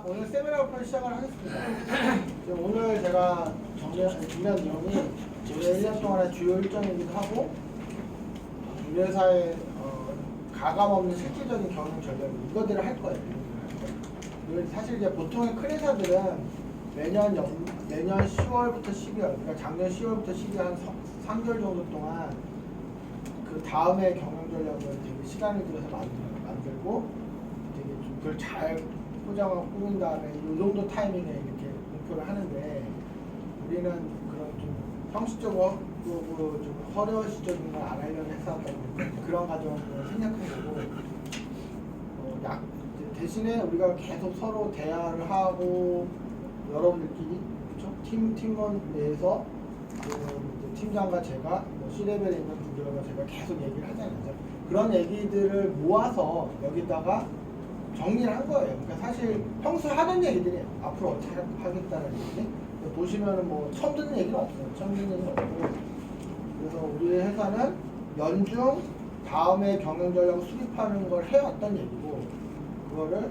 오늘 세미나부터 시작을 하겠습니다. 지금 오늘 제가 준비한 내용이 올해 1년 동안의 주요 일정이기도 하고 우리 회사의 가감 없는 실질적인 경영 전략 이거들을 할 거예요. 사실 이제 보통의 큰 회사들은 매년 10월부터 12월, 그러니까 작년 10월부터 12월 한 3개월 정도 동안 그 다음에 경영 전략을 되게 시간을 들여서 만들고 되게 좀 그걸 잘 포장하고 꾸민 다음에 이 정도 타이밍에 이렇게 목표를 하는데 우리는 그런 좀 형식적으로 좀 허려시적인 걸 안 하려는 회사다 보니까 그런 과정을 생략한 거고 대신에 우리가 계속 서로 대화를 하고 여러분들끼리 그렇죠? 팀원 내에서 팀장과 제가 C레벨에 있는 분들과 제가 계속 얘기를 하잖아요. 그런 얘기들을 모아서 여기다가 정리를 한 거예요. 그러니까 사실 평소 하던 얘기들이에요. 앞으로 어떻게 하겠다는 얘기. 보시면은 뭐 처음 듣는 얘기는 없어요. 처음 듣는 얘기는 없고. 그래서 우리 회사는 연중 다음에 경영 전략을 수립하는 걸 해왔던 얘기고 그거를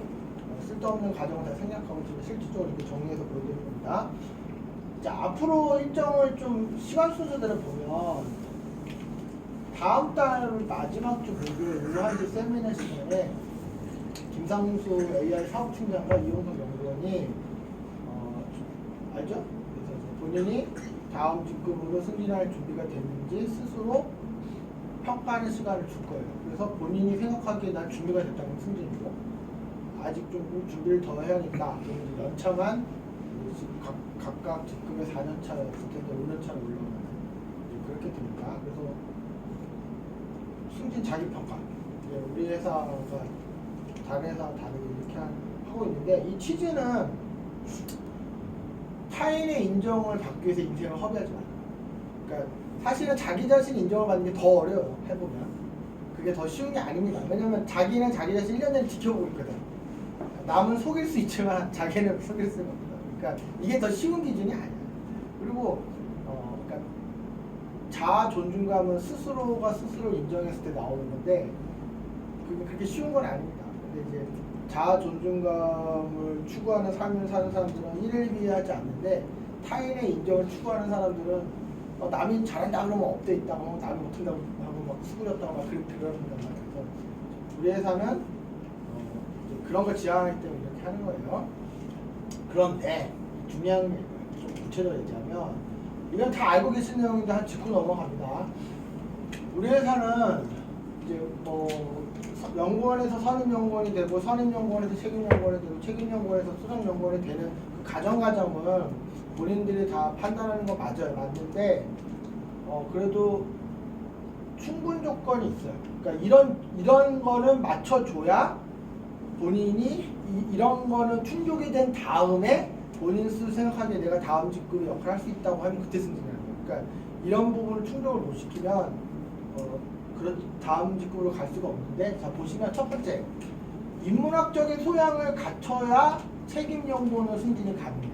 쓸데없는 과정을 다 생략하고 지금 실질적으로 이렇게 정리해서 보여드리는 겁니다. 자, 앞으로 일정을 좀 시간 순서대로 보면 다음 달 마지막 주 목요일 오후 1시 세미나 시간에 김상수 AI 사업팀장과 이용석 연구원이 알죠? 그래서 본인이 다음 직급으로 승진할 준비가 됐는지 스스로 평가하는 시간을 줄 거예요. 그래서 본인이 생각하기에 난 준비가 됐다면 승진이고 아직 좀 준비를 더 해야겠다. 그러면 연차만 각각 직급의 4년차였을 텐데 5년차로 올라가는 그렇게 됩니다. 그래서 승진 자기평가 우리 회사가 다른 회사와 다르게 이렇게 하고 있는데 이 취지는 타인의 인정을 받기 위해서 인생을 허비하지 마요. 그러니까 사실은 자기 자신 인정을 받는 게 더 어려워요. 해보면 그게 더 쉬운 게 아닙니다. 왜냐면 자기는 자기 자신 1년 전에 지켜보고 있거든. 남은 속일 수 있지만 자기는 속일 수가 없다. 그러니까 이게 더 쉬운 기준이 아니야. 그리고 그러니까 자아 존중감은 스스로가 스스로 인정했을 때 나오는 건데 그게 그렇게 쉬운 건 아닙니다. 근데 이제 자아 존중감을 추구하는 삶을 사는 사람들은 일일비하지 않는데 타인의 인정을 추구하는 사람들은 남이 잘한다 그러면 업돼 있다고 남이 못한다고 하고 막 수그렸다고 막 그렇게 그러는단 말이에요. 그래서 우리 회사는 그런 걸 지향하기 때문에 이렇게 하는 거예요. 그런데 중요한 게 좀 구체적으로 얘기하면 이건 다 알고 계신 내용인데 한 짚고 넘어갑니다. 우리 회사는 이제 뭐 연구원에서 선임연구원이 되고 선임연구원에서 책임연구원이 되고 책임연구원에서 수석연구원이 되는 그 과정을 본인들이 다 판단하는 거 맞아요. 맞는데 그래도 충분 조건이 있어요. 그러니까 이런 거는 맞춰줘야 본인이 이런 거는 충족이 된 다음에 본인 스스로 생각하기에 내가 다음 직급의 역할을 할 수 있다고 하면 그때 승진하는 거예요. 그러니까 이런 부분을 충족을 못 시키면 그런 다음 직급으로 갈 수가 없는데 자 보시면 첫 번째 인문학적인 소양을 갖춰야 책임연구원으로 승진이 가능해요.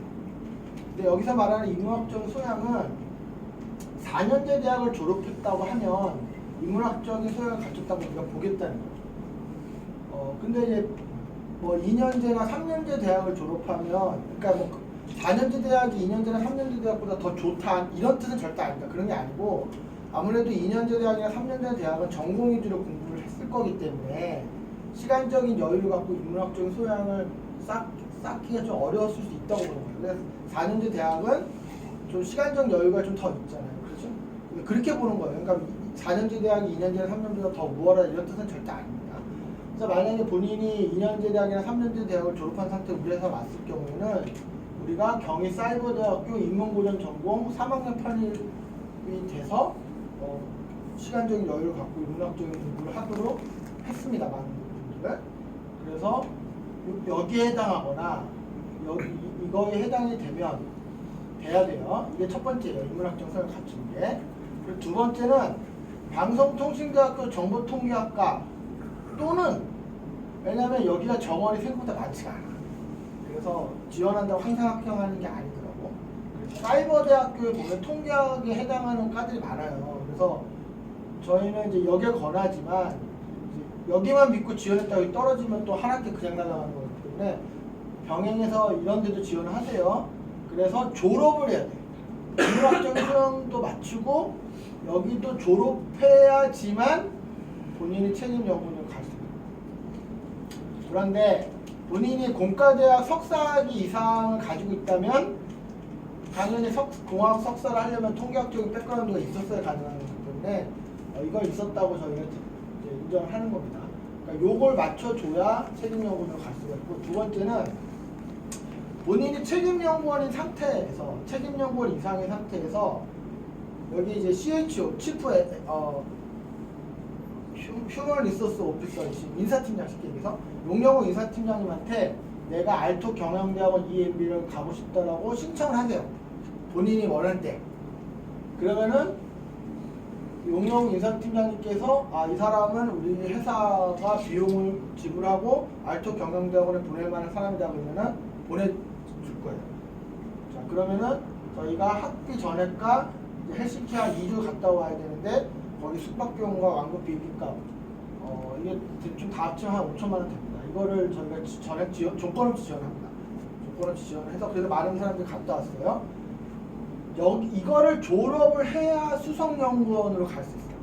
근데 여기서 말하는 인문학적인 소양은 4년제 대학을 졸업했다고 하면 인문학적인 소양을 갖췄다고 우리가 보겠다는 거죠. 근데 이제 뭐 2년제나 3년제 대학을 졸업하면 그러니까 뭐 4년제 대학이 2년제나 3년제 대학보다 더 좋다 이런 뜻은 절대 아닙니다. 그런 게 아니고 아무래도 2년제 대학이나 3년제 대학은 전공 위주로 공부를 했을 거기 때문에 시간적인 여유를 갖고 인문학적인 소양을 쌓기가 좀 어려웠을 수 있다고 보는 거예요. 그래서 4년제 대학은 좀 시간적 여유가 좀 더 있잖아요. 그렇죠? 그렇게 보는 거예요. 그러니까 4년제 대학이 2년제나 3년제보다 더 우월하다 이런 뜻은 절대 아닙니다. 그래서 만약에 본인이 2년제 대학이나 3년제 대학을 졸업한 상태로 우리 회사 왔을 경우에는 우리가 경희사이버대학교 인문고전 전공 3학년 편입이 돼서 시간적인 여유를 갖고 인문학적인 공부를 하도록 했습니다. 많은 분들은. 그래서 여기에 해당하거나 이거에 해당이 돼야 돼요. 이게 첫 번째예요. 인문학적 소양을 갖추는 게. 그리고 두 번째는 방송통신대학교 정보통계학과 또는 왜냐하면 여기가 정원이 생각보다 많지가 않아. 그래서 지원한다고 항상 합격하는 게 아니더라고. 사이버대학교에 보면 통계학에 해당하는 과들이 많아요. 그래서 저희는 이제 여기에 권하지만 여기만 믿고 지원했다고 떨어지면 또 한 학기 그냥 날아가는 거기 때문에 병행해서 이런 데도 지원을 하세요. 그래서 졸업을 해야 돼. 인문학적인 수능도 맞추고 여기도 졸업해야지만 본인이 책임연구원으로 갈 수 있어요. 그런데 본인이 공과대학 석사학위 이상을 가지고 있다면 당연히 공학 석사를 하려면 통계학적인 백그라운드가 있었어야 가능한 거기 때문에 이걸 있었다고 저희는 이제 인정을 하는 겁니다. 그러니까 요걸 맞춰줘야 책임연구원으로 갈 수가 있고, 두 번째는 본인이 책임연구원인 상태에서, 책임연구원 이상의 상태에서 여기 이제 CHO, 치프 휴먼 리소스 오피서이신 인사팀장 쉽게 얘기해서 용영호 인사팀장님한테 내가 알토 경영대학원 EMB를 가고 싶다라고 신청을 하세요. 본인이 원할 때. 그러면은 용영 인사팀장님께서 이 사람은 우리 회사가 비용을 지불하고 알토 경영대학원에 보낼 만한 사람이다 그러면은 보내줄 거예요. 자, 그러면은 저희가 학비 전액과 헬싱키 한 2주 갔다 와야 되는데 거기 숙박비용과 왕복 비행기값 이게 대충 다 합치면 한 5천만 원 됩니다. 이거를 저희가 전액 지원, 조건 없이 지원합니다. 조건 없이 지원을 해서 그래서 많은 사람들이 갔다 왔어요. 이거를 졸업을 해야 수석연구원으로 갈 수 있어요.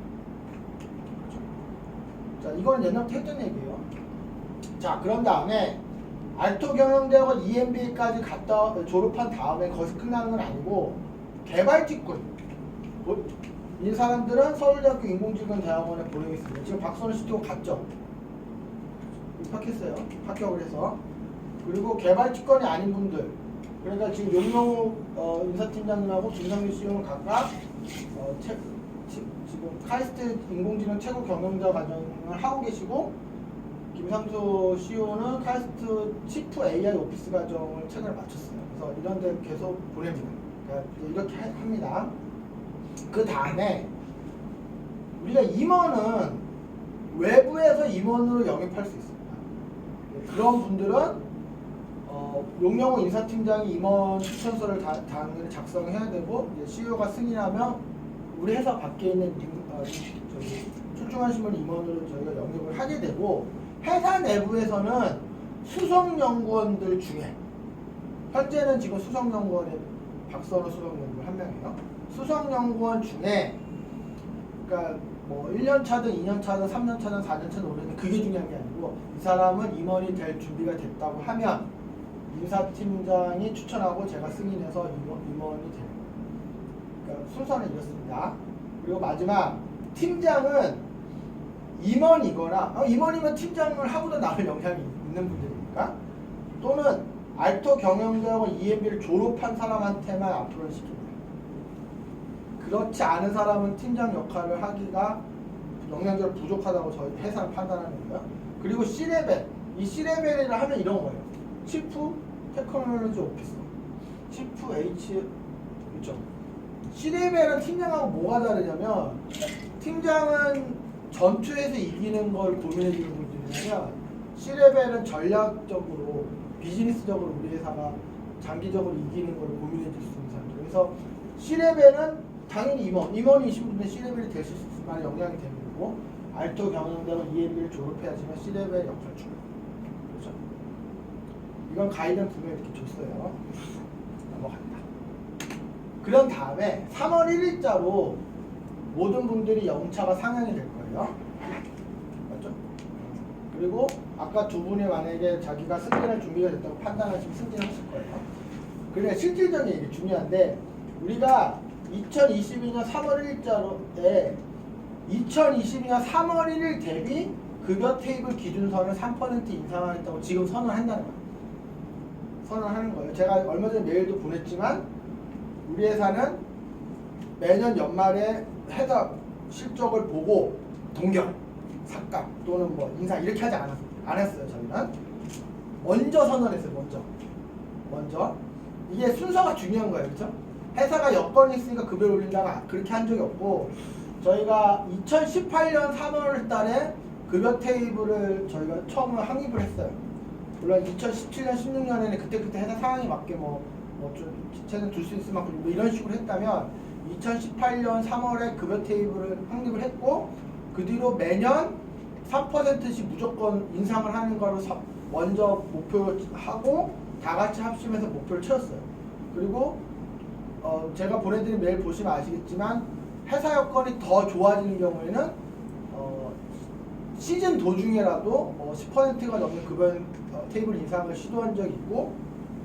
자, 이거는 옛날부터 했던 얘기예요. 자, 그런 다음에 알토경영대학원 EMBA까지 졸업한 다음에 거기서 끝나는 건 아니고 개발직군 이 사람들은 서울대학교 인공지능대학원에 보내겠습니다. 지금 박선우 씨도 갔죠? 입학했어요. 합격을 해서. 그리고 개발직군이 아닌 분들, 그러니까 지금 용영호 인사팀장님하고 김성규 CEO는 각각 지금 카이스트 인공지능 최고 경영자 과정을 하고 계시고, 김상수 CEO는 카이스트 치프 AI 오피스 과정을 최근에 마쳤어요. 그래서 이런 데 계속 보냅니다. 그러니까 이렇게 합니다. 그 다음에 우리가 임원은 외부에서 임원으로 영입할 수 있습니다. 그런 분들은 용영호 인사팀장이 임원 추천서를 당연히 작성해야 되고, 이제 CEO가 승인하면 우리 회사 밖에 있는 출중하신 분 임원으로 저희가 영입을 하게 되고, 회사 내부에서는 수석연구원들 중에 현재는 지금 수석연구원에 박선우 수석연구원 한 명이에요. 수석연구원 중에 그러니까 뭐 1년 차든 2년 차든 3년 차든 4년 차든 오래는 그게 중요한 게 아니고, 이 사람은 임원이 될 준비가 됐다고 하면 인사팀장이 추천하고 제가 승인해서 임원이 돼요. 그러니까 순서는 이렇습니다. 그리고 마지막 팀장은 임원이거나 임원이면 팀장을 하고도 남을 영향이 있는 분들이니까, 또는 알토 경영대학원 EMB를 졸업한 사람한테만 앞으로 시킵니다. 그렇지 않은 사람은 팀장 역할을 하기가 영향적으로 부족하다고 저희 회사는 판단하는 거예요. 그리고 C레벨, 이 C레벨이라 하면 이런 거예요. 치프 테크놀로지 오피서, 치프 H, 그렇죠? C레벨은 팀장하고 뭐가 다르냐면, 팀장은 전투에서 이기는 걸 고민해주는 분들이냐면, C레벨은 전략적으로 비즈니스적으로 우리 회사가 장기적으로 이기는 걸 고민해줄 수 있는 사람들. 그래서 C레벨은 당연히 임원이신 분들 C레벨이 될 수 있을 만한 영향이 되는 거고, 알토 경영대학원 EMB를 졸업해야지만 C레벨 역할을 줘요. 그렇죠? 이건 가이던스를 이렇게 줬어요. 넘어간다. 그런 다음에 3월 1일자로 모든 분들이 영차가 상향이 될 거예요. 맞죠? 그리고 아까 두 분이 만약에 자기가 승진할 준비가 됐다고 판단하시면 승진을 하실 거예요. 그러니까 실질적인 얘기 중요한데, 우리가 2022년 3월 1일자로에 2022년 3월 1일 대비 급여 테이블 기준선을 3% 인상하겠다고 지금 선언한다는 거예요. 선언하는 거예요. 제가 얼마 전에 메일도 보냈지만, 우리 회사는 매년 연말에 회사 실적을 보고 동결, 삭감 또는 뭐 인상 이렇게 하지 않았어요. 저희는 먼저 선언했어요. 먼저 이게 순서가 중요한 거예요. 그렇죠? 회사가 여건이 있으니까 급여를 올린다가 그렇게 한 적이 없고, 저희가 2018년 3월 달에 급여 테이블을 저희가 처음으로 확립을 했어요. 물론 2017년, 16년에는 그때 회사 상황에 맞게 좀 지체는 둘 수 있을 만큼 뭐 이런 식으로 했다면, 2018년 3월에 급여 테이블을 확립을 했고, 그 뒤로 매년 3%씩 무조건 인상을 하는 거로 먼저 목표하고 다 같이 합심해서 목표를 채웠어요. 그리고 제가 보내드린 메일 보시면 아시겠지만 회사 여건이 더 좋아지는 경우에는 시즌 도중에라도 10%가 넘는 급여 테이블 인상을 시도한 적이 있고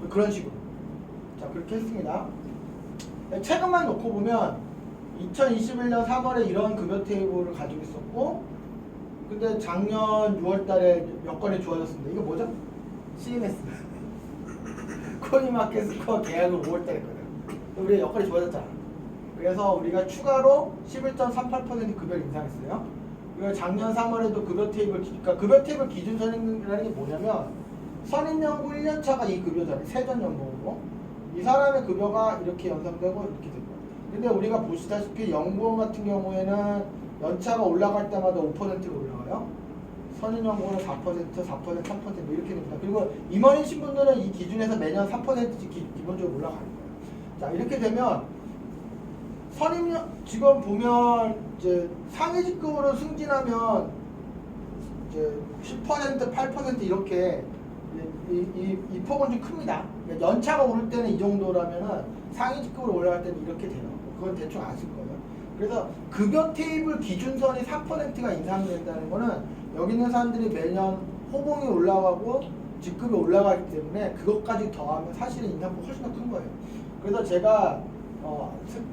그런 식으로 자 그렇게 했습니다. 최근만 놓고 보면 2021년 3월에 이런 급여 테이블을 가지고 있었고 근데 작년 6월달에 여건이 좋아졌습니다. 이거 뭐죠? CMS 코인마켓 스코어 계약을 5월달에 했거든. 우리 여건이 좋아졌잖아. 그래서 우리가 추가로 11.38% 급여를 인상했어요. 그리고 작년 3월에도 급여 테이블, 그러니까 급여 테이블 기준선임이라는 게 뭐냐면 선임연구 1년차가 이 급여잖아요. 세전 연봉으로. 이 사람의 급여가 이렇게 연상되고 이렇게 됩니다. 근데 우리가 보시다시피 연구원 같은 경우에는 연차가 올라갈 때마다 5%가 올라가요. 선임연구원은 4%, 4%, 3% 이렇게 됩니다. 그리고 임원이신 분들은 이 기준에서 매년 3%씩 기본적으로 올라가는 거예요. 자 이렇게 되면 지금 보면 이제 상위 직급으로 승진하면 이제 10%, 8% 이렇게 이 폭은 좀 큽니다. 그러니까 연차가 오를 때는 이 정도라면은 상위 직급으로 올라갈 때는 이렇게 돼요. 그건 대충 아실 거예요. 그래서 급여 테이블 기준선이 3%가 인상된다는 거는 여기 있는 사람들이 매년 호봉이 올라가고 직급이 올라가기 때문에 그것까지 더하면 사실은 인상폭 훨씬 더 큰 거예요. 그래서 제가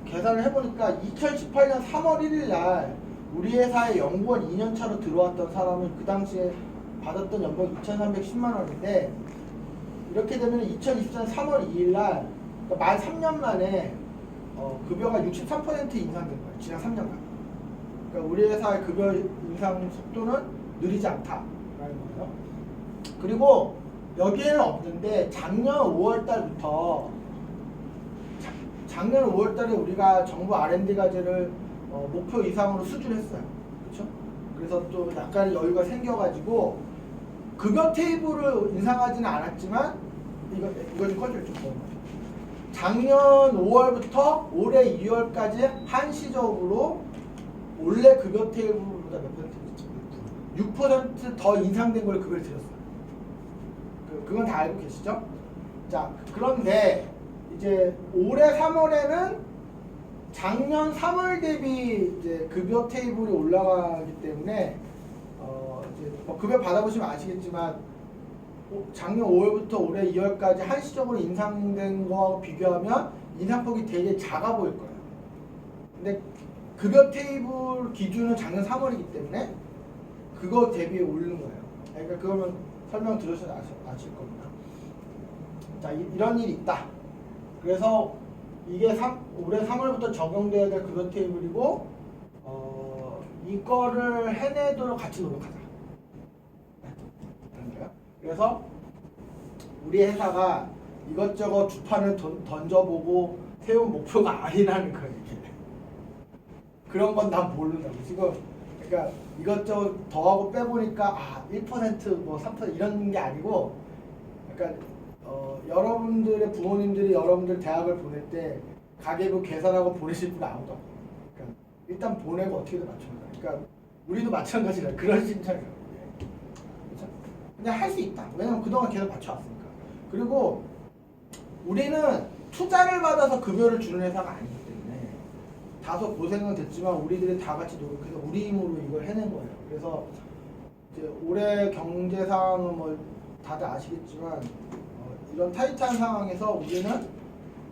계산을 해보니까 2018년 3월 1일 날 우리 회사에 연구원 2년차로 들어왔던 사람은 그 당시에 받았던 연봉이 2,310만 원인데 이렇게 되면 2024년 3월 2일 날 그러니까 만 3년 만에 급여가 63% 인상된 거예요. 지난 3년간. 그러니까 우리 회사의 급여 인상 속도는 느리지 않다라는 거예요. 그리고 여기에는 없는데 작년 5월 달부터 작년 5월 달에 우리가 정부 R&D 과제를 목표 이상으로 수준했어요. 그렇죠? 그래서 또 약간의 여유가 생겨가지고 급여 테이블을 인상하지는 않았지만 이거 좀 꺼줄 좀 보면 작년 5월부터 올해 2월까지 한시적으로 원래 급여 테이블보다 몇 퍼센트? 6% 더 인상된 걸 급여를 드렸어요. 그건 다 알고 계시죠? 자, 그런데 이제 올해 3월에는 작년 3월 대비 이제 급여 테이블이 올라가기 때문에 이제 뭐 급여 받아보시면 아시겠지만 작년 5월부터 올해 2월까지 한시적으로 인상된 거하고 비교하면 인상폭이 되게 작아 보일 거예요. 근데 급여 테이블 기준은 작년 3월이기 때문에 그거 대비해 오르는 거예요. 그러니까 그거는 설명 들으셔서 아실 겁니다. 자, 이런 일이 있다. 그래서 이게 올해 3월부터 적용돼야 될 급여 테이블이고 이거를 해내도록 같이 노력하자. 그래서 우리 회사가 이것저것 주판을 던져보고 세운 목표가 아니라는 거예요. 이게. 그런 건 난 모른다고. 지금 그러니까 이것저것 더하고 빼보니까 1% 뭐 3% 이런 게 아니고 그러니까 여러분들의 부모님들이 여러분들 대학을 보낼 때 가계부 계산하고 보내실 분 아무도 없고 그러니까 일단 보내고 어떻게든 맞춥니다. 그러니까 우리도 마찬가지라 그런 심정이에요. 그냥 할 수 있다. 왜냐면 그동안 계속 맞춰왔으니까. 그리고 우리는 투자를 받아서 급여를 주는 회사가 아니기 때문에 다소 고생은 됐지만 우리들이 다 같이 노력해서 우리 힘으로 이걸 해낸 거예요. 그래서 이제 올해 경제 상황은 뭐 다들 아시겠지만 이런 타이트한 상황에서 우리는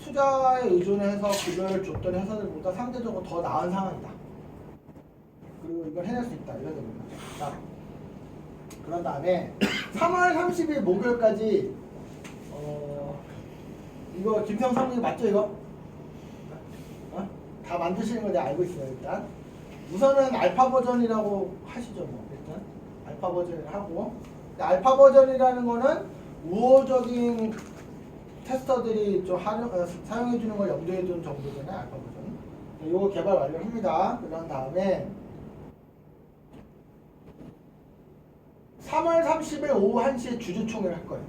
투자에 의존해서 급여를 줬던 회사들보다 상대적으로 더 나은 상황이다. 그리고 이걸 해낼 수 있다. 이런 얘기입니다. 자, 그런 다음에 3월 30일 목요일까지 이거 김성삼님 맞죠 이거? 다 만드시는 거 내가 알고 있어요. 일단 우선은 알파 버전이라고 하시죠. 뭐 일단 알파 버전을 하고 알파 버전이라는 거는 우호적인 테스터들이 좀 사용해 주는 걸 염두에 둔 정도잖아요. 알파 버전. 이거 개발 완료합니다. 그런 다음에 3월 30일 오후 1시에 주주총회를 할 거예요.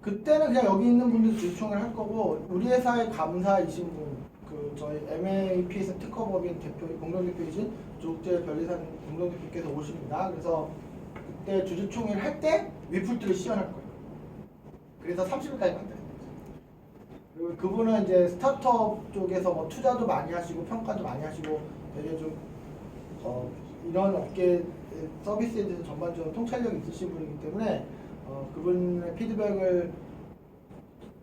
그때는 그냥 여기 있는 분들 주주총회를 할 거고 우리 회사의 감사이신 분, 저희 MAP에서 특허법인 대표, 공동대표이신 조국재 변리산 공동대표께서 오십니다. 그래서 그때 주주총회를 할 때 위풀들을 시연할 거예요. 그래서 30일까지 만드는 거죠. 그리고 그분은 이제 스타트업 쪽에서 뭐 투자도 많이 하시고 평가도 많이 하시고 되게 좀 이런 업계 서비스에 대해서 전반적으로 통찰력이 있으신 분이기 때문에 그분의 피드백을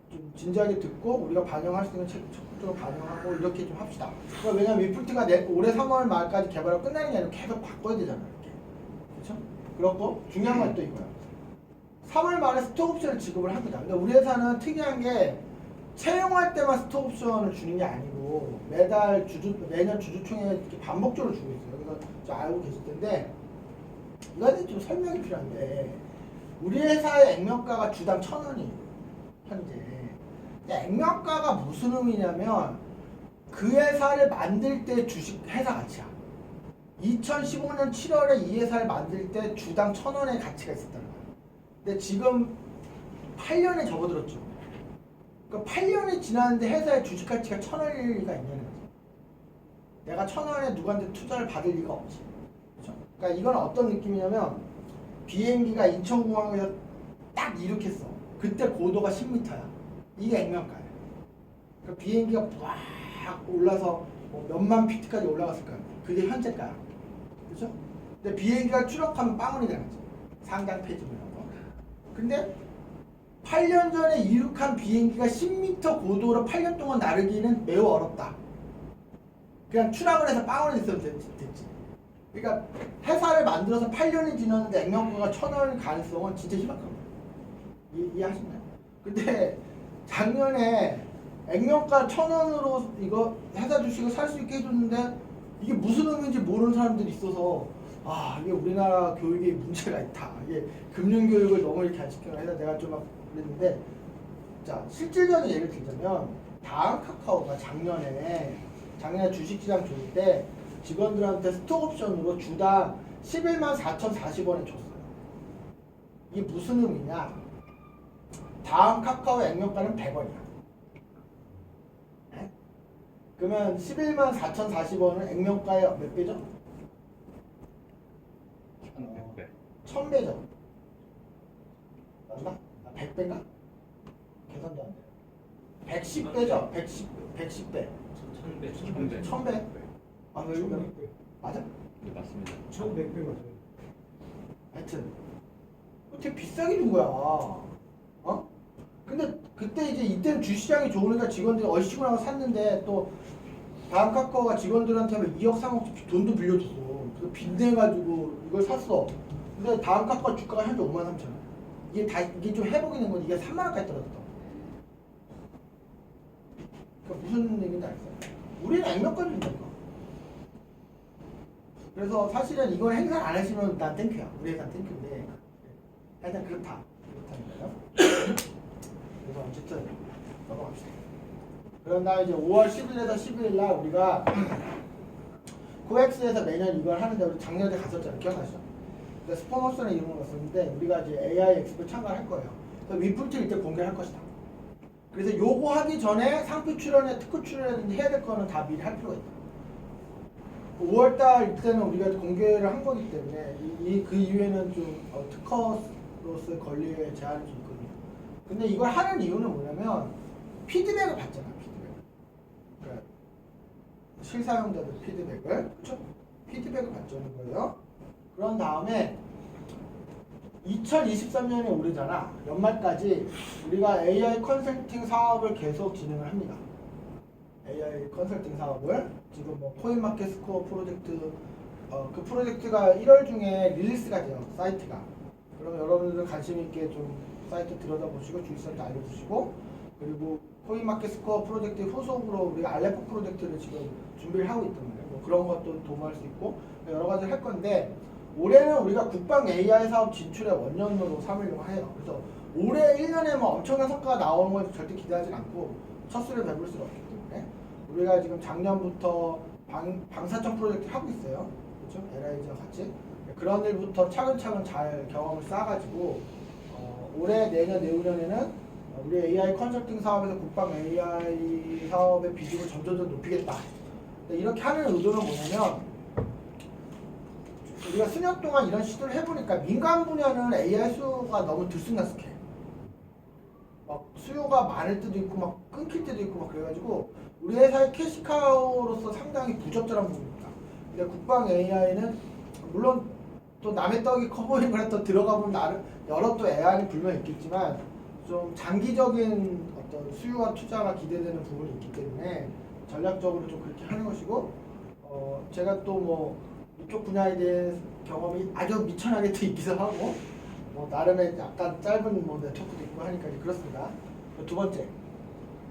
좀 진지하게 듣고 우리가 반영할 수 있는 적극적으로 반영하고 이렇게 좀 합시다. 그러니까 왜냐면 위플트가 올해 3월 말까지 개발하고 끝나는 게 아니고 계속 바꿔야 되잖아요. 이렇게. 그렇죠? 그렇고 중요한 건 또 이거야. 3월 말에 스톡옵션을 지급을 합니다. 근데 우리 회사는 특이한 게 채용할 때만 스톡옵션을 주는 게 아니고 매년 주주총회에 이렇게 반복적으로 주고 있어요. 그래서 좀 알고 계실 텐데 이거는 좀 설명이 필요한데 우리 회사의 액면가가 주당 1,000원이에요. 현재. 액면가가 무슨 의미냐면 그 회사를 만들 때 주식 회사 가치야. 2015년 7월에 이 회사를 만들 때 주당 1,000원의 가치가 있었다는 거야. 근데 지금 8년에 접어들었죠. 그러니까 8년이 지났는데 회사의 주식 가치가 1,000원일 리가 있냐는 거죠. 내가 1,000원에 누구한테 투자를 받을 리가 없지. 그렇죠? 그러니까 이건 어떤 느낌이냐면 비행기가 인천공항에서 딱 이륙했어. 그때 고도가 10m야. 이게 액면가야. 그러니까 비행기가 막 올라서 뭐 몇만 피트까지 올라갔을 거야. 그게 현재가야. 그렇죠? 근데 비행기가 추락하면 빵원이 되는 거지. 상장 폐지물 이런 거. 근데 8년 전에 이륙한 비행기가 10m 고도로 8년 동안 나르기는 매우 어렵다. 그냥 추락을 해서 빵원이 됐으면 됐지. 그러니까 회사를 만들어서 8년이 지났는데 액면가가 1,000원일 가능성은 진짜 희박한 거예요. 이해하시나요? 근데 작년에 액면가 1,000원으로 이거 회사 주식을 살 수 있게 해줬는데 이게 무슨 의미인지 모르는 사람들이 있어서 이게 우리나라 교육에 문제가 있다. 이게 금융교육을 너무 이렇게 안 시켜서 해서 내가 좀 막 그랬는데 자 실질적인 예를 들자면 다음 카카오가 작년에 주식시장 좋을 때 직원들한테 스톡옵션으로 주당 11만 4,040원에 줬어요. 이게 무슨 의미냐? 다음 카카오의 액면가는 100원이야. 네? 그러면 11만 4,040원은 액면가의 몇 배죠? 1,100배. 1,000배죠. 맞나? 100배인가? 계산도 안 돼요. 110배죠? 110배. 1,100배. 1,000배? 왜 이거? 맞아? 네, 맞습니다. 1,100배 맞아요. 하여튼 되게 비싸게 준 거야. 근데 그때 이때는 주시장이 좋으니까 직원들이 얼씨구 나서 샀는데 또 다음 카카오가 직원들한테 2억 3억 돈도 빌려줬어. 그래서 빚내가지고 이걸 샀어. 근데 다음 카카오 주가가 현재 53,000원. 이게 좀 회복이 된 건데 이게 3만 원까지 떨어졌다. 그러니까 무슨 얘기인지 알겠어요? 우리는 액면가를 준다니까. 그래서 사실은 이걸 행사 안 하시면 난 땡큐야. 우리 회사는 땡큐인데 일단 그렇다니까요. 그래서 어쨌든 넘어갑시다. 그런 다음에 이제 5월 10일에서 11일 날 우리가 코엑스에서 매년 이걸 하는데 우리 작년에 갔었잖아요. 기억나시죠? 스포머스라는 이름을 갔었는데 우리가 이제 AI 엑스포 참가를 할 거예요. 그래서 위플트를 이때 공개할 것이다. 그래서 요거 하기 전에 상표 출연에 특허 출연이라든지 해야 될 거는 다 미리 할 필요가 있다. 5월달 이때는 우리가 공개를 한 거기 때문에 그 이후에는 좀 특허로서의 권리에 제한이 좀 있거든요. 근데 이걸 하는 이유는 뭐냐면 피드백을 받잖아. 그러니까 실사용자들 피드백을 그렇죠? 피드백을 받자는 거예요. 그런 다음에 2023년에 오르잖아. 연말까지 우리가 AI 컨설팅 사업을 계속 진행을 합니다. AI 컨설팅 사업을 지금 뭐 코인마켓 스코어 프로젝트 그 프로젝트가 1월 중에 릴리스가 돼요. 사이트가. 그럼 여러분들 관심 있게 좀 사이트 들여다보시고 주의사항도 알려주시고 그리고 코인마켓 스코어 프로젝트 후속으로 우리가 알레포 프로젝트를 지금 준비를 하고 있단 말이에요. 뭐 그런 것도 도모할 수 있고 여러 가지를 할 건데 올해는 우리가 국방 AI 사업 진출의 원년으로 삼으려고 해요. 그래서 올해 1년에 뭐 엄청난 성과가 나오는 걸 절대 기대하지 않고 첫 수를 밟을 수는 없기 때문에 우리가 지금 작년부터 방사청 프로젝트 하고 있어요. 그렇죠? LIG와 같이 그런 일부터 차근차근 잘 경험을 쌓아가지고 올해 내년 내후년에는 우리 AI 컨설팅 사업에서 국방 AI 사업의 비중을 점점 높이겠다. 이렇게 하는 의도는 뭐냐면 우리가 수년 동안 이런 시도를 해보니까 민간 분야는 AI 수가 너무 들쑥날쑥해. 막 수요가 많을 때도 있고 막 끊길 때도 있고 막 그래가지고 우리 회사의 캐시카우로서 상당히 부적절한 부분입니다. 근데 국방 AI는 물론 또 남의 떡이 커 보이는 거라 또 들어가 보면 나름 여러 또 애안이 불면 있겠지만 좀 장기적인 어떤 수요와 투자가 기대되는 부분이 있기 때문에 전략적으로 좀 그렇게 하는 것이고 제가 또 뭐 이쪽 분야에 대한 경험이 아주 미천하게 또 있기도 하고 뭐 나름의 약간 짧은 뭐 네트워크도 있고 하니까 그렇습니다. 두 번째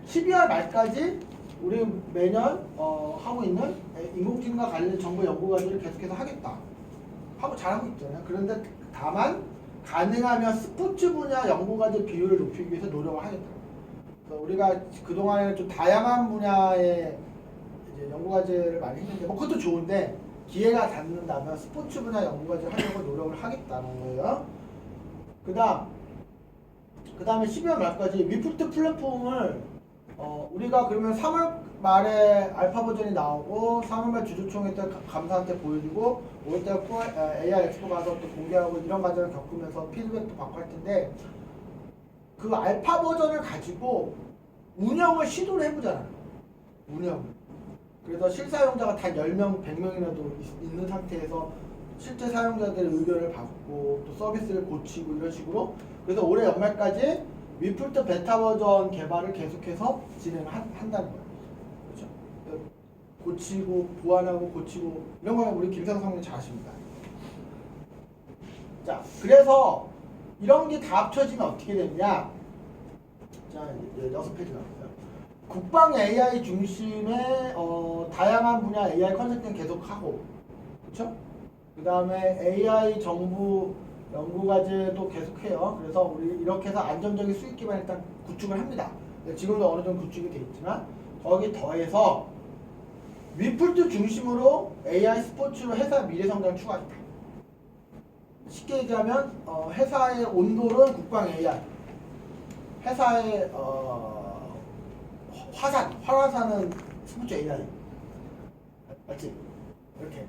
12월 말까지 우리 매년 하고 있는 인공지능과 관련 정보 연구 과제를 계속해서 하겠다 하고 잘하고 있잖아요. 그런데 다만 가능하면 스포츠 분야 연구 과제 비율을 높이기 위해서 노력을 하겠다. 그래서 우리가 그동안에 좀 다양한 분야의 이제 연구 과제를 많이 했는데 뭐 그것도 좋은데 기회가 닿는다면 스포츠 분야 연구 과제를 하려고 노력을 하겠다는 거예요. 그다음에 12월 말까지 위프트 플랫폼을 우리가 그러면 3월 말에 알파 버전이 나오고 3월 말 주주총회 때 감사한테 보여주고 5월달 AI 엑스포 가서 또 공개하고 이런 과정을 겪으면서 피드백도 받고 할 텐데 그 알파 버전을 가지고 운영을 시도를 해보잖아요. 운영을. 그래서 실사용자가 단 10명, 100명이라도 있는 상태에서 실제 사용자들의 의견을 받고 또 서비스를 고치고 이런 식으로 그래서 올해 연말까지 위플트 베타 버전 개발을 계속해서 진행한다는 거예요. 그렇죠? 고치고 보완하고 고치고 이런 거는 우리 김상수 상무님 잘 아십니다. 자, 그래서 이런 게 다 합쳐지면 어떻게 되느냐? 자, 이제 6페이지 나왔어요. 국방 AI 중심의 다양한 분야 AI 컨설팅 계속하고, 그렇죠? 그 다음에 AI 정부 연구과제도 계속해요. 그래서 우리 이렇게 해서 안정적인 수익 기반 일단 구축을 합니다. 지금도 어느 정도 구축이 돼 있지만 거기 더해서 위플트 중심으로 AI 스포츠로 회사 미래 성장 추가하겠다. 쉽게 얘기하면 회사의 온도는 국방 AI, 회사의 활화산은 스포츠 AI, 맞지? 이렇게.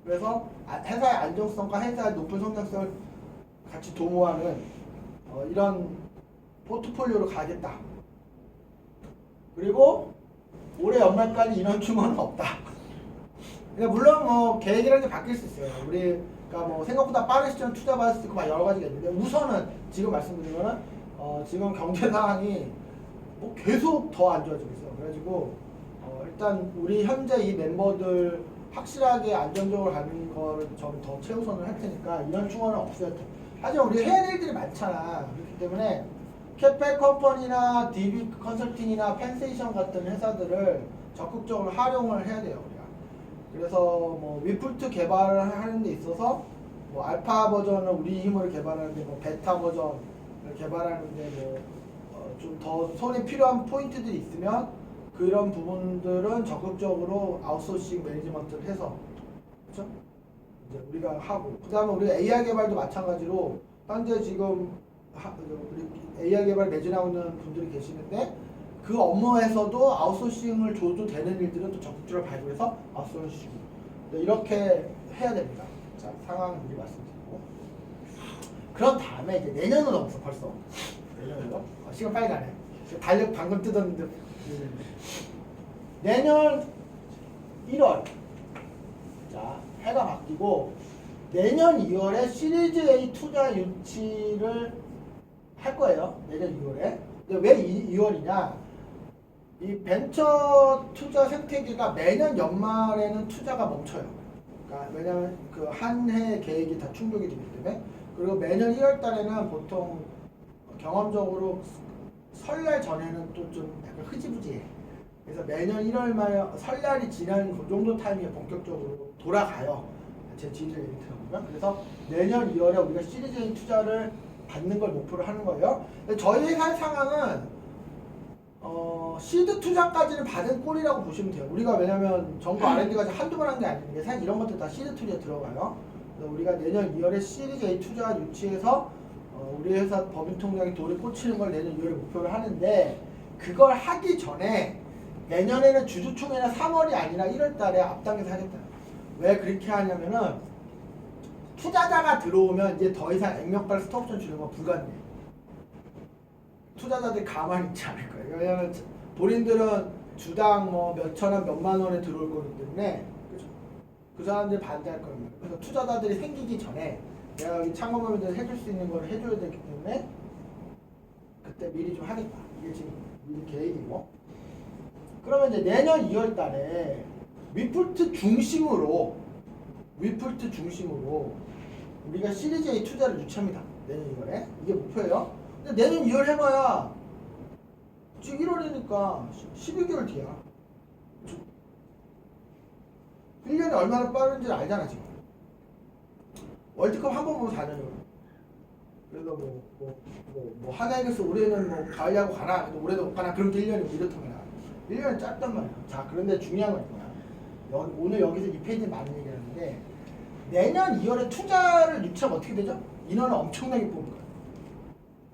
그래서 회사의 안정성과 회사의 높은 성장성을 같이 도모하는 이런 포트폴리오로 가겠다. 그리고 올해 연말까지 인원 충원은 없다. 그러니까 물론 뭐 계획이라는 게 바뀔 수 있어요. 우리가 뭐 생각보다 빠른 시점 투자 받을 수 있고 막 여러 가지가 있는데 우선은 지금 말씀드린 거는 지금 경제 상황이 뭐 계속 더 안 좋아지고 있어요. 그래가지고 일단 우리 현재 이 멤버들 확실하게 안정적으로 가는 거를 저는 더 최우선을 할 테니까 이런 충원은 없어야 돼. 하지만 우리 해야 될 일들이 많잖아. 그렇기 때문에 캐페 컴퍼니나 DB 컨설팅이나 펜세이션 같은 회사들을 적극적으로 활용을 해야 돼요. 우리가. 그래서 뭐 위플트 개발을 하는 데 있어서 뭐 알파 버전을 우리 힘으로 개발하는데 뭐 베타 버전을 개발하는데 뭐 좀 더 손에 필요한 포인트들이 있으면 그런 부분들은 적극적으로 아웃소싱 매니지먼트를 해서 그렇죠? 이제 우리가 하고 그다음에 우리 AI 개발도 마찬가지로 현재 지금 우리 AI 개발 매진하고 있는 분들이 계시는데 그 업무에서도 아웃소싱을 줘도 되는 일들은 또 적극적으로 발굴해서 아웃소싱을 주고 이렇게 해야 됩니다. 자, 상황 미리 말씀드리고 그런 다음에 이제 내년은 없어 벌써 내년으로 시간 빨리 가네. 달력 방금 뜯었는데 내년 1월 자 해가 바뀌고 내년 2월에 시리즈 A 투자 유치를 할 거예요. 내년 2월에. 근데 왜 2월이냐? 이 벤처 투자 생태계가 매년 연말에는 투자가 멈춰요. 그러니까 왜냐하면 그 한 해 계획이 다 충족이 되기 때문에 그리고 매년 1월 달에는 보통 경험적으로 설날 전에는 또 좀 약간 흐지부지해. 그래서 매년 1월 말 설날이 지난 그 정도 타이밍에 본격적으로 돌아가요. 제 지인들 얘기 들어보면. 그래서 내년 2월에 우리가 시리즈인 투자를 받는 걸 목표로 하는 거예요. 저희 회사의 상황은 시드 투자까지는 받은 꼴이라고 보시면 돼요. 우리가 왜냐면 정부 R&D가 한두 번 한 게 아닌데 사실 이런 것들 다 시드 투자에 들어가요. 그래서 우리가 내년 2월에 시리즈 A 투자 유치해서 우리 회사 법인 통장에 돈이 꽂히는 걸 내년 2월에 목표를 하는데 그걸 하기 전에 내년에는 주주총회나 3월이 아니라 1월 달에 앞당겨서 하겠다. 왜 그렇게 하냐면은 투자자가 들어오면 이제 더 이상 액면가를 스톡옵션 주는 건 불가능해. 투자자들이 가만히 있지 않을 거예요. 왜냐하면 본인들은 주당 뭐 몇천 원, 몇만 원에 들어올 거기 때문에 그죠? 그 사람들이 반대할 겁니다. 그래서 투자자들이 생기기 전에 내가 여기 창업업인들 해줄 수 있는 걸 해줘야 되기 때문에 그때 미리 좀 하겠다. 이게 지금 미리 계획이고. 그러면 이제 내년 2월 달에 위플트 중심으로 우리가 시리즈 A 투자를 유치합니다. 내년 2월에. 이게 목표예요. 근데 내년 2월 해봐야 지금 1월이니까 12개월 뒤야. 1년이 얼마나 빠른지 알잖아 지금. 월드컵 한 번 보면 4년이거든. 그래서 뭐 하나이글스 올해는 뭐 가을 야구 가나, 근데 올해도 못 가나 그런 게 1년이고 이렇단 말이야. 1년이 짧단 말이야. 자, 그런데 중요한 건 뭐야? 오늘 여기서 이 페이지에 많은 얘기를 하는데 내년 2월에 투자를 유치하면 어떻게 되죠? 인원을 엄청나게 뽑을 거야.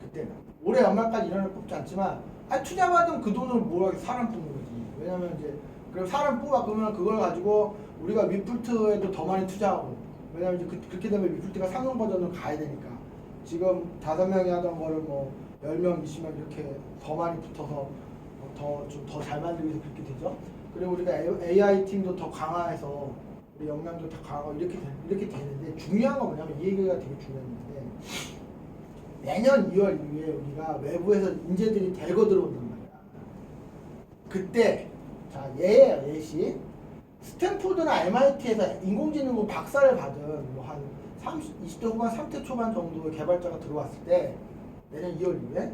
그때는 올해 연말까지 인원을 뽑지 않지만 투자 받으면 그 돈으로 뭘 하게 사람 뽑는 거지. 왜냐면 이제 그럼 사람 뽑아 그러면 그걸 가지고 우리가 위플트에도 더 많이 투자하고 왜냐면 이제 그렇게 되면 위플트가 상용 버전으로 가야 되니까 지금 5명이 하던 거를 뭐 10명, 20명 이렇게 더 많이 붙어서 더 잘 만들기 위해서 그렇게 되죠. 그리고 우리가 AI 팀도 더 강화해서 우리 역량도 더 강화하고 이렇게 되는데 중요한 건 뭐냐면 이 얘기가 되게 중요한데 내년 2월 이후에 우리가 외부에서 인재들이 대거 들어온단 말이야. 그때 자 예예요 예시 스탠포드나 MIT에서 인공지능으로 박사를 받은 뭐 한 20대 후반 30대 초반 정도의 개발자가 들어왔을 때 내년 2월 이후에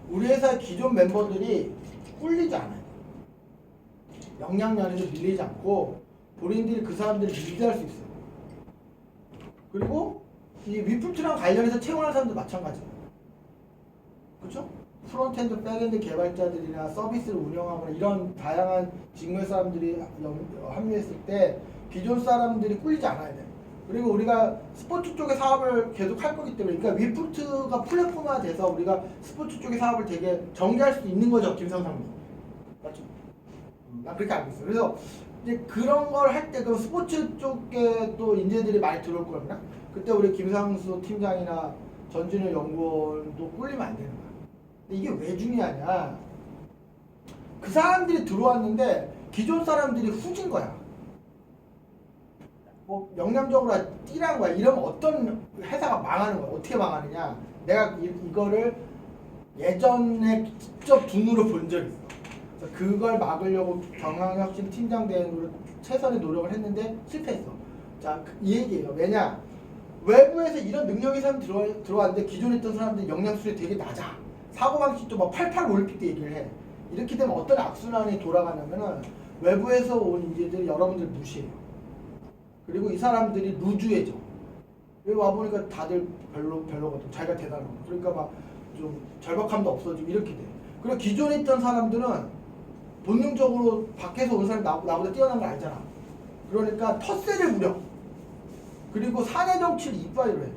우리 회사의 기존 멤버들이 꿀리지 않아요. 역량면에서 밀리지 않고 본인들이 그 사람들을 리드할 수 있어요. 그리고 이 위플트랑 관련해서 채용하는 사람도 마찬가지예요. 그렇죠? 프론트엔드, 백엔드 개발자들이나 서비스를 운영하거나 이런 다양한 직무의 사람들이 합류했을 때 기존 사람들이 꿀리지 않아야 돼요. 그리고 우리가 스포츠 쪽의 사업을 계속 할 거기 때문에 그러니까 위플트가 플랫폼화 돼서 우리가 스포츠 쪽의 사업을 되게 전개할 수 있는 거죠. 김성상님. 맞죠? 난 그렇게 알고 있어요. 그래서 이제 그런 걸 할 때 그 스포츠 쪽에 또 인재들이 많이 들어올 거였나? 그때 우리 김상수 팀장이나 전진우 연구원도 꿀리면 안 되는 거야. 근데 이게 왜 중요하냐? 그 사람들이 들어왔는데 기존 사람들이 후진 거야. 뭐 명령적으로 뛰라는 거야. 이러면 어떤 회사가 망하는 거야. 어떻게 망하느냐? 내가 이거를 예전에 직접 눈으로 본 적이 있어. 그래서 그걸 막으려고 경영혁신 팀장 대행으로 최선의 노력을 했는데 실패했어. 자, 이 얘기예요. 왜냐? 외부에서 이런 능력의 사람이 들어왔는데 기존에 있던 사람들 역량 수준이 되게 낮아. 사고방식도 막 88 올림픽 때 얘기를 해. 이렇게 되면 어떤 악순환이 돌아가냐면은 외부에서 온 인재들이 여러분들 무시해요. 그리고 이 사람들이 루즈해져. 여기 와보니까 다들 별로거든. 자기가 대단하고. 그러니까 막 좀 절박함도 없어지고 이렇게 돼. 그리고 기존에 있던 사람들은 본능적으로 밖에서 온 사람이 나보다 뛰어난 걸 알잖아. 그러니까 텃세를 부려. 그리고 사내 정치를 이빠이로 해.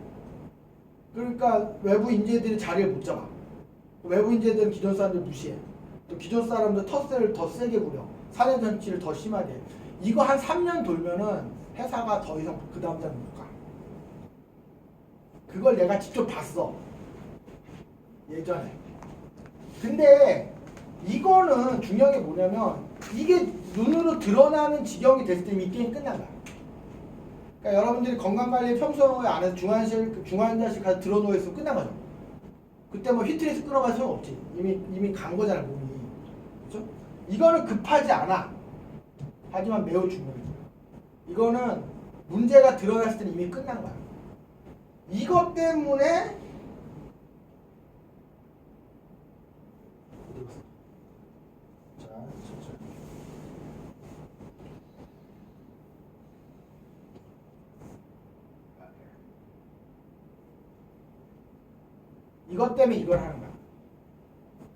그러니까 외부 인재들이 자리를 못 잡아. 외부 인재들은 기존 사람들 무시해. 또 기존 사람들 텃세를 더 세게 부려. 사내 정치를 더 심하게 해. 이거 한 3년 돌면은 회사가 더 이상 그 다음 달은 못 가. 그걸 내가 직접 봤어. 예전에. 근데 이거는 중요한 게 뭐냐면 이게 눈으로 드러나는 지경이 됐을 때 이 게임 끝난 거야. 그러니까 여러분들이 건강관리 평소에 안 해서 중환자실 가서 들어누워 있으면 끝난 거죠. 그때 뭐 휘트리스 끌어갈 소용 없지. 이미 간 거잖아 몸이. 그렇죠? 이거는 급하지 않아. 하지만 매우 중요해. 이거는 문제가 드러났을 때는 이미 끝난 거야. 이것 때문에 자, 천천히. 이것 때문에 이걸 하는 거야.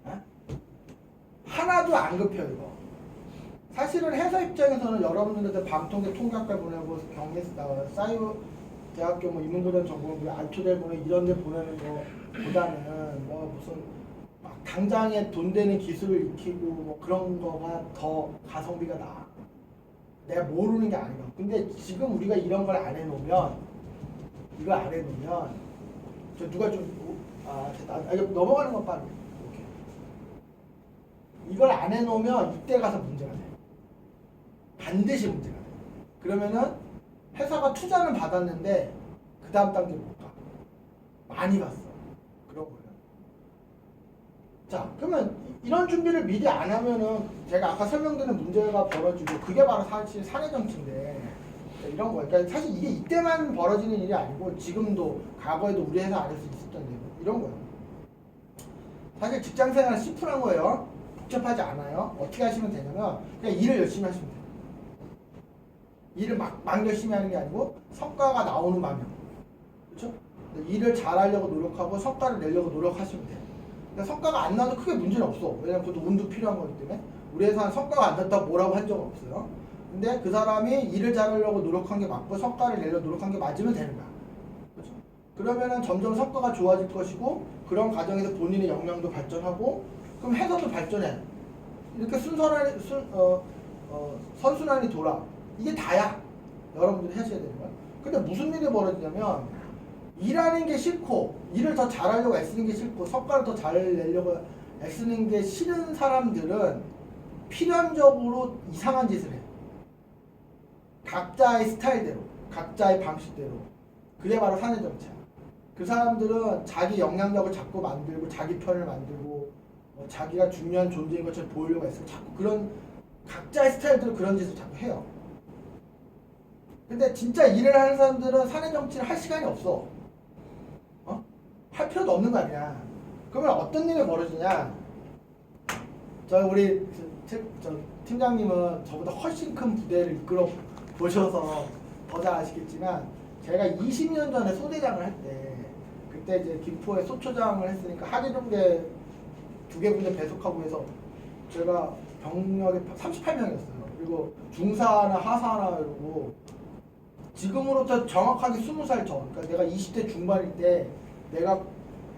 어? 하나도 안 급해요 이거. 사실은 회사 입장에서는 여러분들한테 방통대 통계학과 보내고 경리에서 나와요. 사이버 대학교 뭐 인문고등 전공 안초대 보내 이런 데 보내는 거보다는 뭐 무슨 막 당장에 돈 되는 기술을 익히고 뭐 그런 거가 더 가성비가 나아. 내가 모르는 게 아니야. 근데 지금 우리가 이런 걸 안 해놓으면 이거 안 해놓으면 저 누가 좀 됐다. 이거 넘어가는 건 빠르게. 오케이. 이걸 안 해놓으면 이때 가서 문제가 돼. 반드시 문제가 돼. 그러면은 회사가 투자는 받았는데 그 다음 단계를 못 가. 많이 갔어. 그런 거예요. 자, 그러면 이런 준비를 미리 안 하면은 제가 아까 설명드린 문제가 벌어지고 그게 바로 사실 사내 정치인데 이런 거예요. 그러니까 사실 이게 이때만 벌어지는 일이 아니고 지금도 과거에도 우리 회사 안에서 있었던 일 이런 거예요. 사실 직장생활은 심플한 거예요. 복잡하지 않아요. 어떻게 하시면 되냐면 그냥 일을 열심히 하시면 돼요. 일을 막 열심히 하는 게 아니고 성과가 나오는 방향. 그렇죠? 일을 잘하려고 노력하고 성과를 내려고 노력하시면 돼요. 그러니까 성과가 안 나도 크게 문제는 없어. 왜냐면 그것도 운도 필요한 거기 때문에 우리 회사는 성과가 안 났다고 뭐라고 한 적은 없어요. 근데 그 사람이 일을 잘하려고 노력한 게 맞고 성과를 내려고 노력한 게 맞으면 되는 거야. 그렇죠? 그러면은 점점 성과가 좋아질 것이고 그런 과정에서 본인의 역량도 발전하고 그럼 회사도 발전해. 이렇게 선순환이 돌아. 이게 다야. 여러분들이 하셔야 되는 거야. 근데 무슨 일이 벌어지냐면 일하는 게 싫고 일을 더 잘하려고 애쓰는 게 싫고 성과를 더 잘 내려고 애쓰는 게 싫은 사람들은 필연적으로 이상한 짓을 해. 각자의 스타일대로, 각자의 방식대로. 그게 바로 사내 정치야. 그 사람들은 자기 영향력을 자꾸 만들고 자기 편을 만들고 자기가 중요한 존재인 것처럼 보이려고 해서 자꾸 그런 각자의 스타일대로 그런 짓을 자꾸 해요. 근데 진짜 일을 하는 사람들은 사내 정치를 할 시간이 없어. 할 필요도 없는 거 아니야. 그러면 어떤 일이 벌어지냐? 우리 팀장님은 저보다 훨씬 큰 부대를 이끌어 보셔서 더 잘 아시겠지만 제가 20년 전에 소대장을 할 때 그때 이제 김포에 소초장을 했으니까 하계종대 2개 군데 배속하고 해서 제가 병력이 38명이었어요. 그리고 중사 하나 하사 하나 이러고 지금으로부터 정확하게 20살 전, 그러니까 내가 20대 중반일 때 내가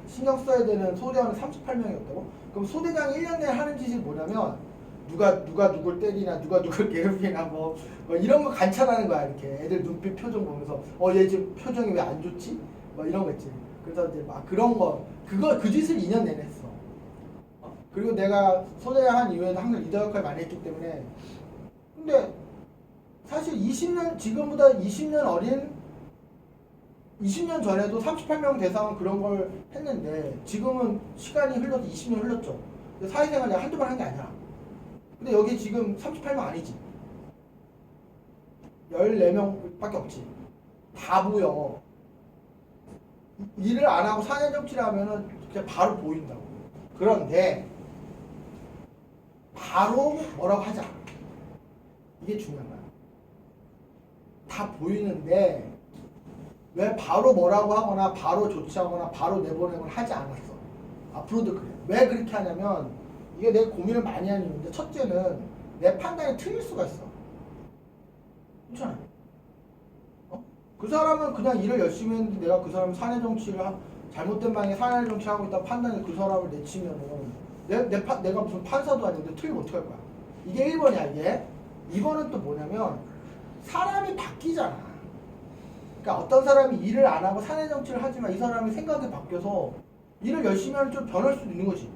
신경 써야 되는 소대원은 38명이었다고? 그럼 소대장이 1년 내에 하는 짓이 뭐냐면 누가 누굴 때리나 누가 누굴 괴롭히나 뭐 이런 거 관찰하는 거야. 이렇게 애들 눈빛 표정 보면서 얘 지금 표정이 왜 안 좋지? 뭐 이런 거 있지. 그래서 이제 막 그런 거 그 짓을 2년 내내 했어. 그리고 내가 소대장 한 이후에도 항상 리더 역할 많이 했기 때문에 근데 사실 20년 지금보다 20년 어린 20년 전에도 38명 대상은 그런 걸 했는데 지금은 시간이 흘러서 20년 흘렀죠. 사회생활 내가 한두 번 한 게 아니야. 근데 여기 지금 38명 아니지. 14명밖에 없지. 다 보여. 일을 안 하고 사내정치를 하면은 그냥 바로 보인다고. 그런데 바로 뭐라고 하자. 이게 중요한 거야. 다 보이는데 왜 바로 뭐라고 하거나 바로 조치하거나 바로 내보내거나 하지 않았어. 앞으로도 그래. 왜 그렇게 하냐면 이게 내가 고민을 많이 하는 이유인데 첫째는 내 판단이 틀릴 수가 있어. 그렇잖아. 그 사람은 그냥 일을 열심히 했는데 내가 그 사람 사내 정치를 잘못된 방향에 사내 정치하고 있다 판단이 그 사람을 내치면은 내가 무슨 판사도 아닌데 틀리면 어떡할 거야. 이게 1번이야 이게. 2번은 또 뭐냐면 사람이 바뀌잖아. 그러니까 어떤 사람이 일을 안 하고 사내 정치를 하지만 이 사람이 생각이 바뀌어서 일을 열심히 하면 좀 변할 수도 있는 거지.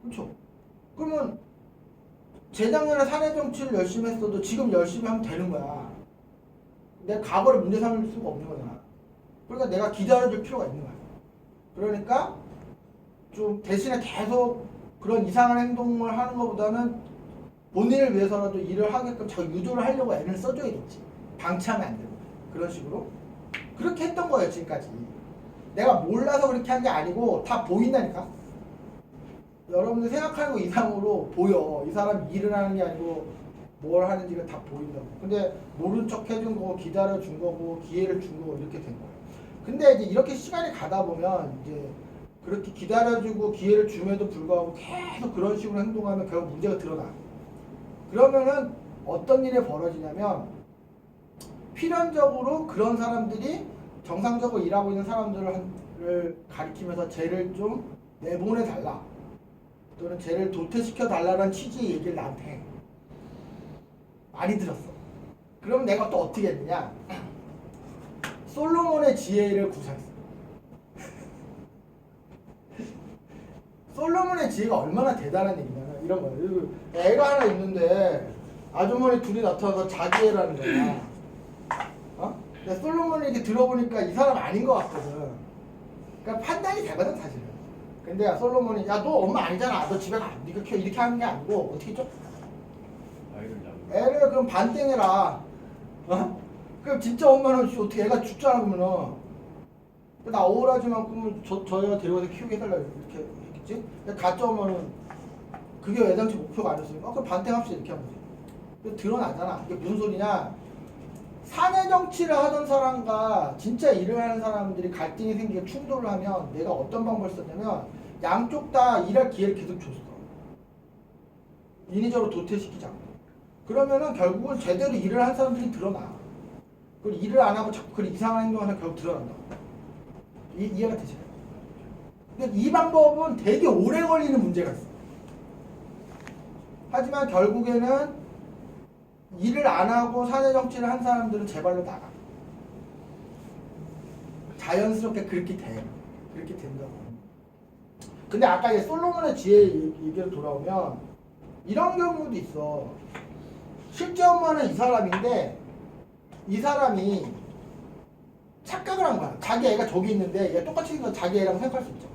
그렇죠? 그러면 재작년에 사내 정치를 열심히 했어도 지금 열심히 하면 되는 거야. 내가 과거를 문제 삼을 수가 없는 거잖아. 그러니까 내가 기다려줄 필요가 있는 거야. 그러니까 좀 대신에 계속 그런 이상한 행동을 하는 것보다는 본인을 위해서라도 일을 하게끔 자기 유도를 하려고 애를 써줘야겠지. 방치하면 안 되고. 그런 식으로. 그렇게 했던 거예요, 지금까지. 내가 몰라서 그렇게 한 게 아니고 다 보인다니까. 여러분들 생각하는 거 이상으로 보여. 이 사람이 일을 하는 게 아니고 뭘 하는지가 다 보인다고. 근데 모른 척 해준 거고 기다려준 거고 기회를 준 거고 이렇게 된 거예요. 근데 이제 이렇게 시간이 가다 보면 이제 그렇게 기다려주고 기회를 줌에도 불구하고 계속 그런 식으로 행동하면 결국 문제가 드러나. 그러면은 어떤 일이 벌어지냐면 필연적으로 그런 사람들이 정상적으로 일하고 있는 사람들을 가리키면서 쟤를 좀 내보내달라 또는 쟤를 도태시켜 달라는 취지의 얘기를 나한테 해. 많이 들었어. 그럼 내가 또 어떻게 했느냐? 솔로몬의 지혜를 구사했어. 솔로몬의 지혜가 얼마나 대단한 얘기냐면 이런 거야. 그리고 애가 하나 있는데 아주머니 둘이 나타나서 자기 애라는 거야. 어? 근데 솔로몬이 이렇게 들어보니까 이 사람 아닌 것 같거든. 그러니까 판단이 되거든 사실은. 근데 솔로몬이 야 너 엄마 아니잖아. 너 집에 가. 네가 키워 이렇게 하는 게 아니고 어떻게 좀 아이를 낳으면 애를 그럼 반땡해라. 어? 그럼 진짜 엄마는 어떻게 애가 죽잖아 그러면은. 나 억울하지만 그러면 저 애가 데려가서 키우게 해달라 이렇게 했겠지? 근데 가짜 엄마는 그게 애당초 목표가 아니었으니까 그럼 반땡합시다 이렇게 하면 돼. 드러나잖아. 이게 무슨 소리냐? 사내 정치를 하던 사람과 진짜 일을 하는 사람들이 갈등이 생기고 충돌을 하면 내가 어떤 방법을 썼냐면 양쪽 다 일할 기회를 계속 줬어. 인위적으로 도태시키지 않고. 그러면은 결국은 제대로 일을 한 사람들이 드러나. 그리고 일을 안 하고 자꾸 그런 이상한 행동을 하면 결국 드러난다. 이해가 되시나요? 근데 이 방법은 되게 오래 걸리는 문제가 있어. 하지만 결국에는 일을 안 하고 사내 정치를 한 사람들은 제발로 나가. 자연스럽게 그렇게 돼. 그렇게 된다고. 근데 아까 이 솔로몬의 지혜 얘기로 돌아오면 이런 경우도 있어. 실제 엄마는 이 사람인데 이 사람이 착각을 한 거야. 자기 애가 저기 있는데 얘 똑같이 생겨서 자기 애라고 생각할 수 있죠.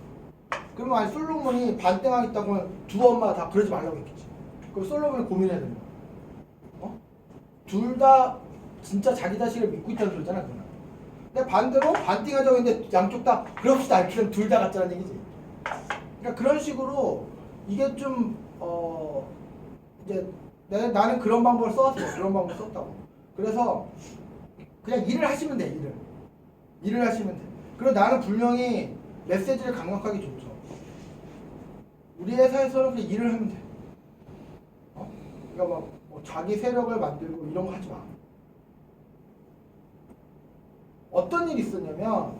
그러면 아니 솔로몬이 반땡하겠다고 하면 두 엄마 다 그러지 말라고 했겠지. 그럼 솔로몬이 고민해야 되는 거야. 둘 다 진짜 자기 자신을 믿고 있다는 소리잖아 그거는. 근데 반대로 반띵하자고 했는데 양쪽 다 그럽시다 이렇게 둘 다 같자는 얘기지. 그러니까 그런 식으로 이게 좀 이제 나는 그런 방법을 써왔어. 그런 방법을 썼다고. 그래서 그냥 일을 하시면 돼. 일을 하시면 돼. 그리고 나는 분명히 메시지를 강력하게 줬죠. 우리 회사에서는 그냥 일을 하면 돼. 그러니까 막 자기 세력을 만들고 이런 거 하지 마. 어떤 일이 있었냐면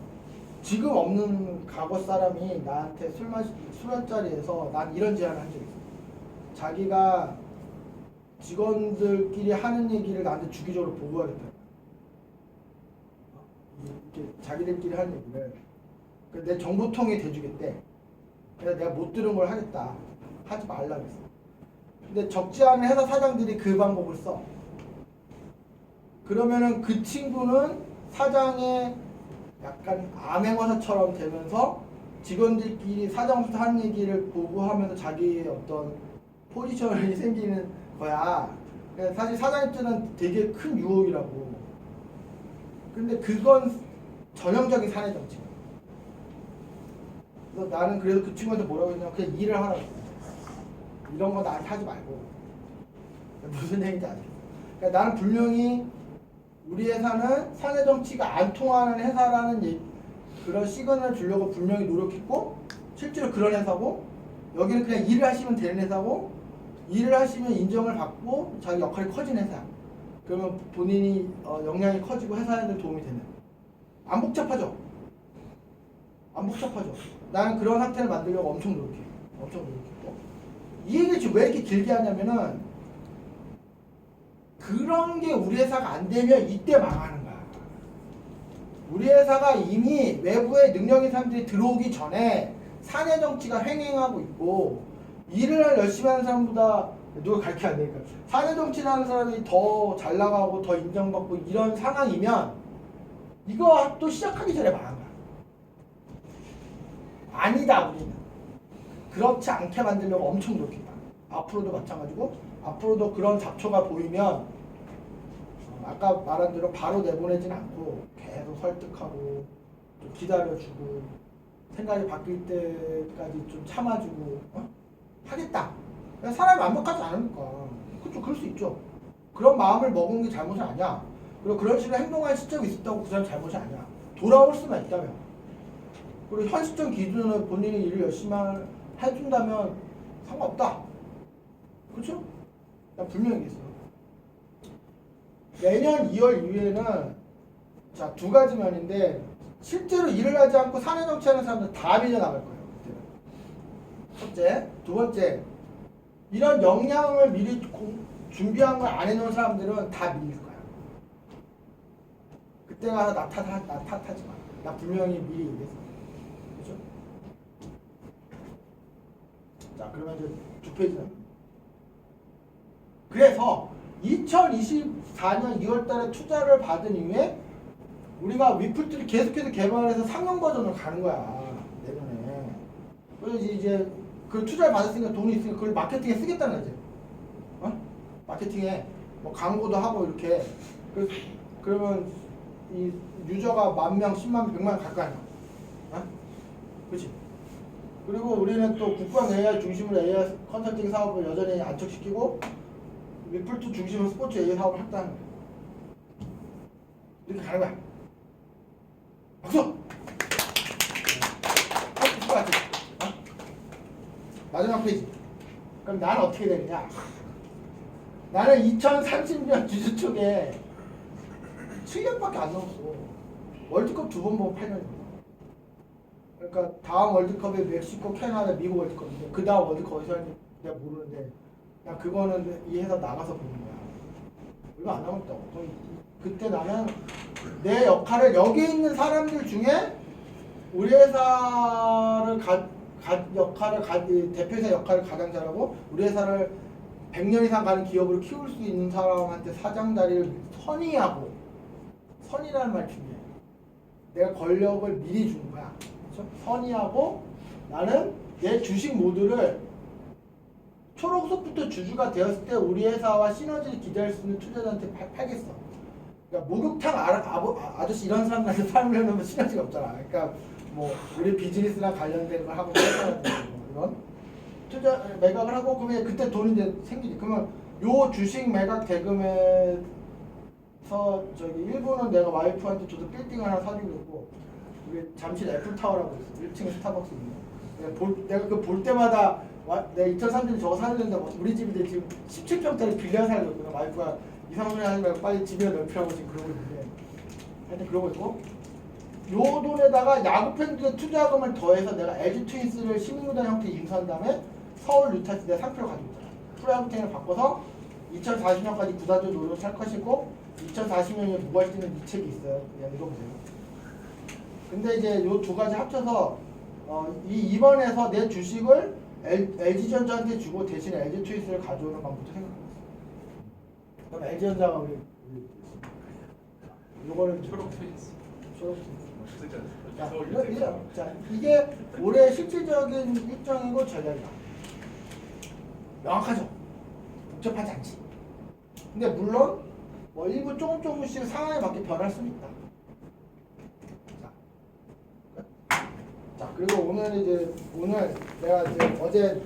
지금 없는 과거 사람이 나한테 술자리에서 난 이런 제안을 한 적이 있어. 자기가 직원들끼리 하는 얘기를 나한테 주기적으로 보고하겠다. 이렇게 자기들끼리 하는 얘기를 내 정보통에 대주겠대. 그래서 내가 못 들은 걸 하겠다. 하지 말라고 했어. 근데 적지 않은 회사 사장들이 그 방법을 써. 그러면은 그 친구는 사장의 약간 암행어사처럼 되면서 직원들끼리 사장부터 하는 얘기를 보고하면서 자기의 어떤 포지션이 생기는 거야. 그러니까 사실 사장 입장은 되게 큰 유혹이라고. 근데 그건 전형적인 사내 정치야. 그래서 나는 그래서 그 친구한테 뭐라고 했냐면 그냥 일을 하라고 했어. 이런 거 나한테 하지 말고. 무슨 얘기인지 아시겠어? 그러니까 나는 분명히 우리 회사는 사내 정치가 안 통하는 회사라는 그런 시그널을 주려고 분명히 노력했고 실제로 그런 회사고 여기는 그냥 일을 하시면 되는 회사고 일을 하시면 인정을 받고 자기 역할이 커지는 회사야. 그러면 본인이 역량이 커지고 회사에 도움이 되는. 안 복잡하죠? 안 복잡하죠? 나는 그런 상태를 만들려고 엄청 노력해. 엄청 노력했고 이 얘기를 지금 왜 이렇게 길게 하냐면은 그런 게 우리 회사가 안 되면 이때 망하는 거야. 우리 회사가 이미 외부의 능력 있는 사람들이 들어오기 전에 사내 정치가 횡행하고 있고 일을 열심히 하는 사람보다 누가 가르쳐 안 되니까 사내 정치를 하는 사람이 더 잘 나가고 더 인정받고 이런 상황이면 이거 또 시작하기 전에 망한 거야. 아니다 우리는. 그렇지 않게 만들려고 엄청 노력했다. 앞으로도 마찬가지고 앞으로도 그런 잡초가 보이면 아까 말한 대로 바로 내보내진 않고 계속 설득하고 좀 기다려주고 생각이 바뀔 때까지 좀 참아주고 하겠다. 사람이 완벽하지 않으니까 그렇죠. 그럴 수 있죠. 그런 마음을 먹은 게 잘못이 아니야. 그리고 그런 식으로 행동할 시점이 있었다고 그 사람 잘못이 아니야. 돌아올 수만 있다면. 그리고 현 시점 기준으로 본인이 일을 열심히 해준다면 상관없다. 그렇죠? 난 분명히 얘기했어. 내년 2월 이후에는 자, 두 가지 면인데 실제로 일을 하지 않고 사내 정치하는 사람들 다 밀려나갈 거예요. 그때는. 첫째. 두 번째. 이런 역량을 미리 준비한 걸 안 해놓은 사람들은 다 밀릴 거야. 그때 가서 나 탓하지 마. 나 분명히 미리 얘기했어. 그렇죠? 자, 그러면 이제 두 페이지 남았습니다. 그래서 2024년 2월달에 투자를 받은 이후에 우리가 위프트를 계속해서 개발해서 상용 버전으로 가는 거야 내년에. 그래서 이제 그 투자를 받았으니까 돈이 있으니까 그걸 마케팅에 쓰겠다는 거지. 어? 마케팅에 뭐 광고도 하고 이렇게. 그러면 이 유저가 10,000명, 100,000명, 100만 갈 거 아니야. 어? 그렇지? 그리고 우리는 또 국방 AI 중심으로 AI 컨설팅 사업을 여전히 안착시키고 위플트 중심으로 스포츠 AI 사업을 했다는 거야. 이렇게 가는 거야. 박수! 박수 같지? 어? 마지막 페이지. 그럼 나는 어떻게 되느냐? 나는 2030년 주주 쪽에 7년밖에 안 넘었어. 월드컵 2번 보고 8년이거든. 그러니까 다음 월드컵에 멕시코, 캐나다, 미국 월드컵인데 그 다음 월드컵 어디서 하는지 내가 모르는데 그냥 그거는 이 회사 나가서 보는 거야. 얼마 안 남았다고. 그럼 그때 나는 내 역할을 여기 있는 사람들 중에 우리 회사를 대표이사 역할을 가장 잘하고 우리 회사를 100년 이상 가는 기업으로 키울 수 있는 사람한테 사장 자리를 선의하고, 선의라는 말 중요해. 내가 권력을 미리 주는 거야. 그렇죠? 선의하고 나는 내 주식 모두를 초록소프트 주주가 되었을 때 우리 회사와 시너지를 기대할 수 있는 투자자한테 팔겠어. 그러니까 목욕탕 아저씨 이런 사람들한테 팔려면 시너지가 없잖아. 그러니까 뭐 우리 비즈니스랑 관련된 걸 하고 이런 투자 매각을 하고 그러면 그때 돈이 이제 생기지. 그러면 요 주식 매각 대금에서 저기 일부는 내가 와이프한테 줘서 빌딩 하나 사주고 있고 우리 잠실 애플타워라고 있어. 1층에 스타벅스 있는. 내가 그 볼 때마다 내가 2003년에 저거 사는데 우리 집인데 지금 17평짜리 빌려 살고 있거든. 와이프가 이상한 소리 하지 말고 빨리 집에 넓히라고 지금 그러고 있는데 하여튼 그러고 있고 요 돈에다가 야구 팬들의 투자금을 더해서 내가 LG 트윈스를 시민구단 형태에 인수한 다음에 서울 유타스 내가 상표를 가지고 있잖아. 프로야구팀을 바꿔서 2040년까지 구단주 노릇을 할 것이고 2040년에 무할 수 있는 이 책이 있어요. 그냥 읽어보세요. 근데 이제 요 두 가지 합쳐서 이번에서 내 주식을 LG전자한테 주고 대신 LG 트윈스를 가져오는 방법도 생각하고 있어. 그럼 LG전자가 우리 요거는 초록 트윈스. 자, 이게 올해 실질적인 일정이고 전략이다. 명확하죠? 복잡하지 않지. 근데 물론 뭐 일부 조금씩 상황에 맞게 변할 수는 있다. 자, 그리고 오늘 내가 이제 어제